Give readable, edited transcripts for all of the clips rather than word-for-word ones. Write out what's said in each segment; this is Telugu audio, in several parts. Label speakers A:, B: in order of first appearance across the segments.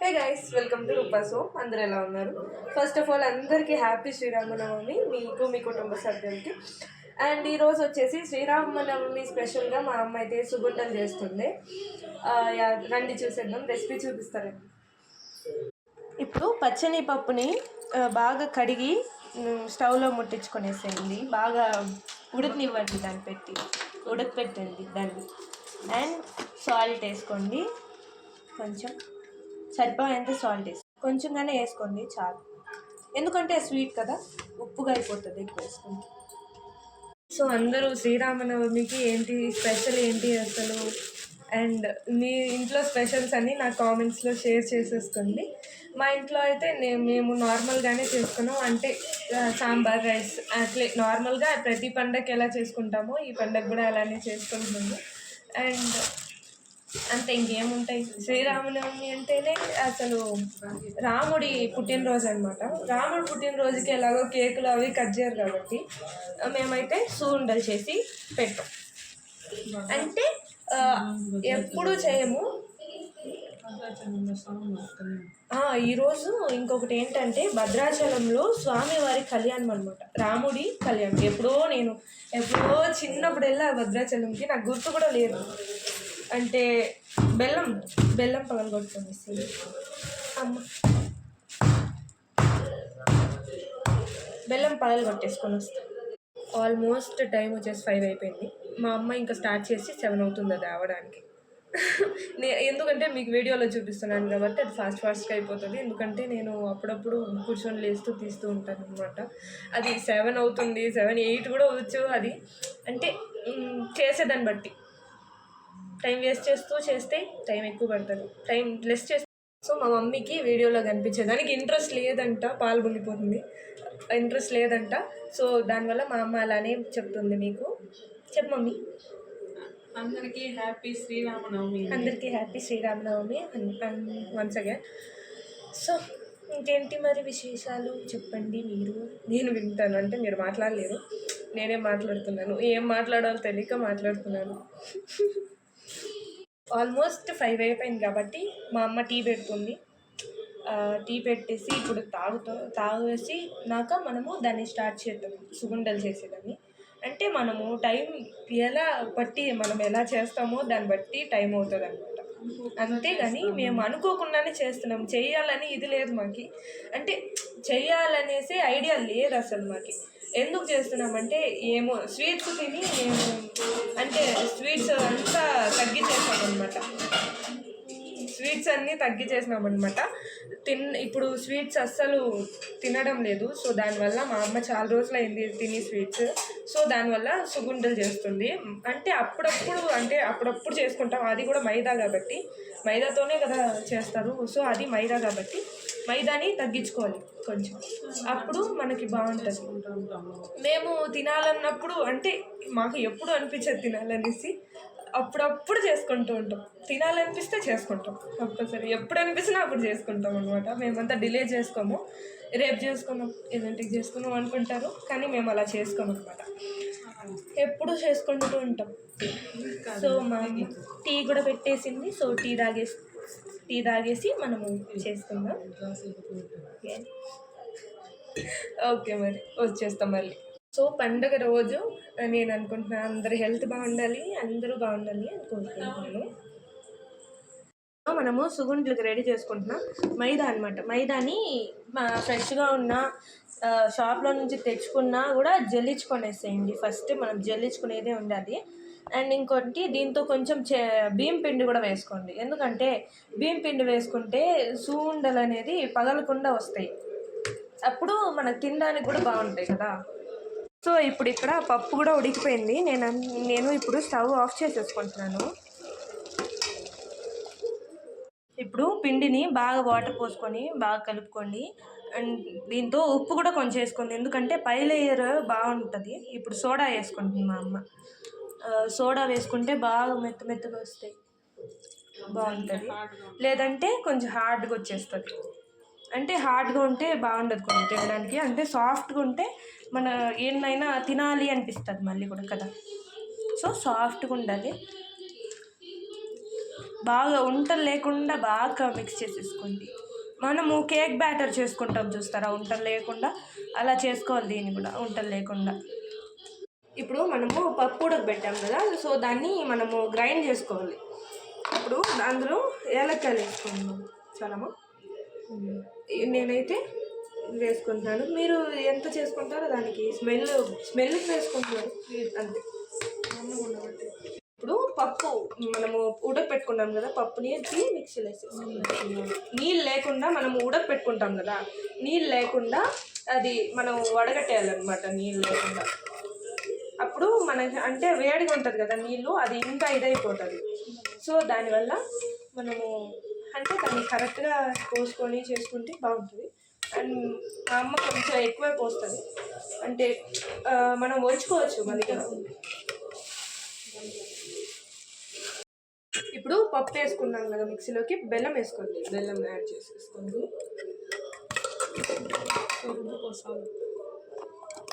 A: హే గైస్, వెల్కమ్ టు రూపాసో. అందరూ ఎలా ఉన్నారు? ఫస్ట్ ఆఫ్ ఆల్ అందరికీ హ్యాపీ శ్రీరామనవమి, మీకు మీ కుటుంబ సభ్యులకి. అండ్ ఈరోజు వచ్చేసి శ్రీరామనవమి స్పెషల్గా మా అమ్మ అయితే సుగుండలు చేస్తుంది. రండి చూసేద్దాం, రెసిపీ చూపిస్తారండి. ఇప్పుడు పచ్చని పప్పుని బాగా కడిగి స్టవ్లో ముట్టించుకొనేసేయండి. బాగా ఉడకనివ్వండి, ఉడకపెట్టండి దాన్ని. అండ్ సాల్ట్ వేసుకోండి, కొంచెం సరిపోయేంత సాల్ట్ వేసి కొంచెంగానే వేసుకోండి చాలు, ఎందుకంటే స్వీట్ కదా, ఉప్పుగా అయిపోతుంది ఎక్కువ వేసుకుంటే. సో అందరూ శ్రీరామనవమికి ఏంటి స్పెషల్ ఏంటి అసలు, అండ్ మీ ఇంట్లో స్పెషల్స్ అన్నీ నా కామెంట్స్లో షేర్ చేసేసుకోండి. మా ఇంట్లో అయితే మేము నార్మల్గానే చేసుకున్నాం, అంటే సాంబార్ రైస్ అట్లే నార్మల్గా ప్రతి పండగకి ఎలా చేసుకుంటామో ఈ పండగ కూడా అలానే చేసుకుంటున్నాము. అండ్ అంతే, ఇంకేముంటాయి. శ్రీరామనవమి అంటేనే అసలు రాముడి పుట్టినరోజు అనమాట. రాముడి పుట్టినరోజుకి ఎలాగో కేకులు అవి కట్ చేయరు కాబట్టి మేమైతే సుగుండలు చేసి పెట్టాం. అంటే ఎప్పుడు చేయము. ఈరోజు ఇంకొకటి ఏంటంటే భద్రాచలంలో స్వామివారి కళ్యాణం అనమాట, రాముడి కళ్యాణం. ఎప్పుడో చిన్నప్పుడు వెళ్ళా భద్రాచలంకి, నాకు గుర్తు కూడా లేదు. అంటే బెల్లం పగలగొట్టుకొని అమ్మ బెల్లం పగలగొట్టేసుకొని వస్తాను. ఆల్మోస్ట్ టైం వచ్చేసి 5 అయిపోయింది. మా అమ్మ ఇంకా స్టార్ట్ చేసి 7 అవుతుంది అది అవడానికి. ఎందుకంటే మీకు వీడియోలో చూపిస్తున్నాను కాబట్టి అది ఫాస్ట్గా అయిపోతుంది. ఎందుకంటే నేను అప్పుడప్పుడు కూర్చొని లేస్తూ తీస్తూ ఉంటాను అనమాట. అది 7 అవుతుంది, 7, 8 కూడా అవచ్చు. అది అంటే చేసేదాన్ని బట్టి టైం వేస్ట్ చేస్తే టైం ఎక్కువ పడుతుంది, టైం లెస్ చేస్తే. సో మా మమ్మీకి వీడియోలో కనిపించేదానికి ఇంట్రెస్ట్ లేదంట, పాలు పొంగిపోతుంది, ఇంట్రెస్ట్ లేదంట. సో దానివల్ల మా అమ్మ అలానే చెప్తుంది. మీకు చెప్పు మమ్మీ.
B: అందరికీ హ్యాపీ శ్రీరామనవమి.
A: అందరికీ happy Sri Rama Navami once again. So ఇంకేంటి మరి విశేషాలు చెప్పండి మీరు, నేను వింటాను. అంటే మీరు మాట్లాడలేరు, నేనే మాట్లాడుతున్నాను. ఏం మాట్లాడాలో తెలియక మాట్లాడుతున్నాను. ఆల్మోస్ట్ 5 అయిపోయింది కాబట్టి మా అమ్మ టీ పెడుతుంది. టీ పెట్టేసి ఇప్పుడు తాగేసి నాక మనము దాన్ని స్టార్ట్ చేద్దాం, సుగుండలు చేసేదాన్ని. అంటే మనము టైం మనం ఎలా చేస్తామో దాన్ని బట్టి టైం అవుతుంది అనమాట. అంతేగాని మేము అనుకోకుండానే చేస్తున్నాం, చెయ్యాలని ఇది లేదు మాకి. అంటే చెయ్యాలనేసి ఐడియా లేదు అసలు మాకి. ఎందుకు చేస్తున్నామంటే ఏమో స్వీట్స్ తిని మేము అంటే స్వీట్స్ అంతా తగ్గించేసామన్నమాట. ఇప్పుడు స్వీట్స్ అస్సలు తినడం లేదు. సో దానివల్ల మా అమ్మ చాలా రోజులు అయింది తిని స్వీట్స్. సో దానివల్ల సుగుండలు చేస్తుంది. అంటే అప్పుడప్పుడు చేసుకుంటాం. అది కూడా మైదా కాబట్టి, మైదాతోనే కదా చేస్తారు. సో అది మైదా కాబట్టి మైదాని తగ్గించుకోవాలి కొంచెం, అప్పుడు మనకి బాగుంటుంది. మేము తినాలన్నప్పుడు, అంటే మాకు ఎప్పుడు అనిపించదు తినాలనేసి, అప్పుడప్పుడు చేసుకుంటూ ఉంటాం. తినాలనిపిస్తే చేసుకుంటాం కంపల్సరీ, ఎప్పుడు అనిపిస్తున్నా అప్పుడు చేసుకుంటాం అనమాట. మేమంతా డిలే చేసుకోము, రేపు చేసుకున్నాం ఎదంటికి చేసుకున్నాం అనుకుంటారు, కానీ మేము అలా చేసుకోము అనమాట, ఎప్పుడు చేసుకుంటూ ఉంటాం. సో మా టీ కూడా పెట్టేసింది. సో టీ తాగేసి మనము చేసుకుందాం. ఓకే, మరి వచ్చేస్తాం మళ్ళీ. సో పండుగ రోజు నేను అనుకుంటున్నాను అందరు హెల్త్ బాగుండాలి, అందరూ బాగుండాలి అనుకుంటున్నాను. మనము సుగుండ్లకి రెడీ చేసుకుంటున్నాం. మైదా అనమాట. మైదాని ఫ్రెష్గా ఉన్న షాప్లో నుంచి తెచ్చుకున్నా కూడా జల్లించుకొనేసేయండి. ఫస్ట్ మనం జల్లించుకునేదే ఉండాలి. అండ్ ఇంకోటి, దీంతో కొంచెం బియ్యం పిండి కూడా వేసుకోండి. ఎందుకంటే బియ్యం పిండి వేసుకుంటే సుగుండలు అనేది పగలకుండా వస్తాయి, అప్పుడు మనకు తినడానికి కూడా బాగుంటాయి కదా. సో ఇప్పుడు ఇక్కడ పప్పు కూడా ఉడికిపోయింది. నేను ఇప్పుడు స్టవ్ ఆఫ్ చేసేసుకుంటున్నాను. ఇప్పుడు పిండిని బాగా వాటర్ పోసుకొని బాగా కలుపుకోండి. అండ్ దీంతో ఉప్పు కూడా కొంచెం వేసుకోండి, ఎందుకంటే పై లేయర్ బాగుంటుంది. ఇప్పుడు సోడా వేసుకుంటుంది మా అమ్మ. సోడా వేసుకుంటే బాగా మెత్తగా వస్తాయి, బాగుంటుంది. లేదంటే కొంచెం హార్డ్గా వచ్చేస్తుంది. అంటే హార్డ్గా ఉంటే బాగుండదు కొంచెం తినడానికి. అంటే సాఫ్ట్గా ఉంటే మన ఏమైనా తినాలి అనిపిస్తుంది మళ్ళీ కూడా కదా. సో సాఫ్ట్గా ఉండాలి. బాగా ఉంటలు లేకుండా బాగా మిక్స్ చేసేసుకోండి. మనము కేక్ బ్యాటర్ చేసుకుంటాం చూస్తారా, ఉంటలు లేకుండా, అలా చేసుకోవాలి దీన్ని కూడా ఉంటలు లేకుండా. ఇప్పుడు మనము పప్పు ఉడకబెట్టాం కదా, సో దాన్ని మనము గ్రైండ్ చేసుకోవాలి. ఇప్పుడు అందులో ఏలక్కాయలు వేసుకుంటున్నాం చాలమ్మా. నేనైతే వేసుకుంటున్నాను, మీరు ఎంత చేసుకుంటారో దానికి స్మెల్కి వేసుకుంటున్నారు అంతే. ఇప్పుడు పప్పు మనము ఉడకపెట్టుకున్నాం కదా, పప్పుని మిక్సీలో వేసేసుకుంటాం. నీళ్ళు లేకుండా మనము ఉడకపెట్టుకుంటాం కదా, నీళ్ళు లేకుండా అది మనం వడగట్టేయాలన్నమాట. నీళ్ళు లేకుండా అప్పుడు అంటే వేడిగా ఉంటుంది కదా నీళ్ళు, అది ఇంకా ఇదైపోతుంది. సో దానివల్ల మనము అంటే దాన్ని కరెక్ట్గా పోసుకొని చేసుకుంటే బాగుంటుంది. అండ్ మా అమ్మ కొంచెం ఎక్కువే పోస్తుంది, అంటే మనం వంచుకోవచ్చు మళ్ళీ. ఇప్పుడు పప్పు వేసుకున్నాం కదా మిక్సీలోకి, బెల్లం వేసుకోండి. బెల్లం యాడ్ చేసేసుకోండి.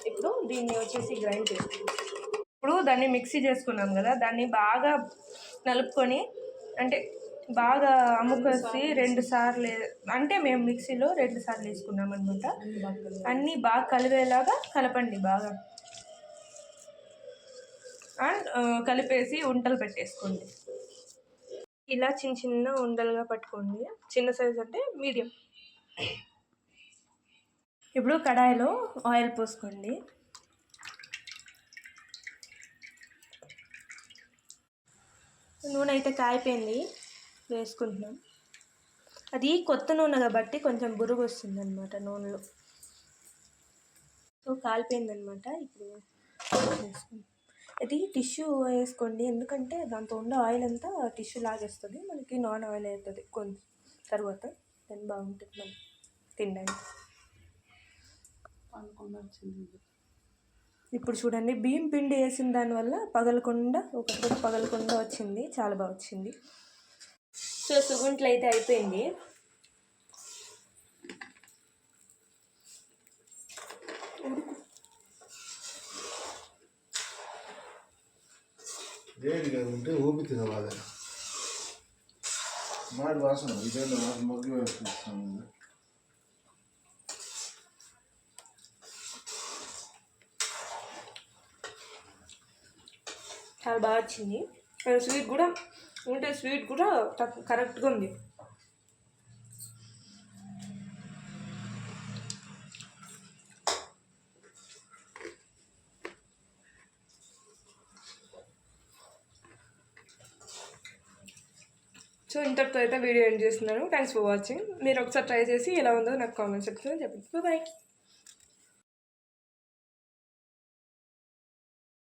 A: ఇప్పుడు దీన్ని వచ్చేసి గ్రైండ్ చేసుకోండి. ఇప్పుడు దాన్ని మిక్సీ చేసుకున్నాం కదా, దాన్ని బాగా నలుపుకొని, అంటే బాగా అమ్ముకొచ్చి 2 సార్లు, అంటే మేము మిక్సీలో 2 సార్లు వేసుకున్నాం అనమాట. అన్నీ బాగా కలిపేలాగా కలపండి బాగా. అండ్ కలిపేసి ఉంటలు పెట్టేసుకోండి. ఇలా చిన్న చిన్న ఉండలుగా పట్టుకోండి, చిన్న సైజు అంటే మీడియం. ఇప్పుడు కడాయిలో ఆయిల్ పోసుకోండి. నూనె అయితే కాయిపోయింది, వేసుకుంటున్నాం. అది కొత్త నూనె కాబట్టి కొంచెం బురుగు వస్తుంది అనమాట నూనెలో. సో కాలిపోయిందనమాట. ఇప్పుడు వేసుకుంటాం. అది టిష్యూ వేసుకోండి, ఎందుకంటే దాంతో ఉన్న ఆయిల్ అంతా టిష్యూ లాగేస్తుంది, మనకి నాన్ ఆయిల్ అవుతుంది కొంచెం తర్వాత. దాన్ని బాగుంటుంది మనం తినడానికి. ఇప్పుడు చూడండి, బియ్యం పిండి వేసిన దానివల్ల పగలకుండా, ఒకటి పగలకుండా వచ్చింది, చాలా బాగా వచ్చింది. సో సుగుంట్లు అయితే అయిపోయింది.
C: వేడిగా ఉంటే ఊపి తినవాలి. మాడి వాసన ఇదేనా వాసన మగ్గి వేస్తాం.
A: చాలా బాగా వచ్చింది. స్వీట్ కూడా ఉంటే, స్వీట్ కూడా కరెక్ట్గా ఉంది. సో ఇంతటితో అయితే వీడియో ఎండ్ చేస్తున్నాను. Thanks for watching. మీరు ఒకసారి ట్రై చేసి ఎలా ఉందో నాకు కామెంట్ సెక్షన్లో చెప్పండి. బాయ్.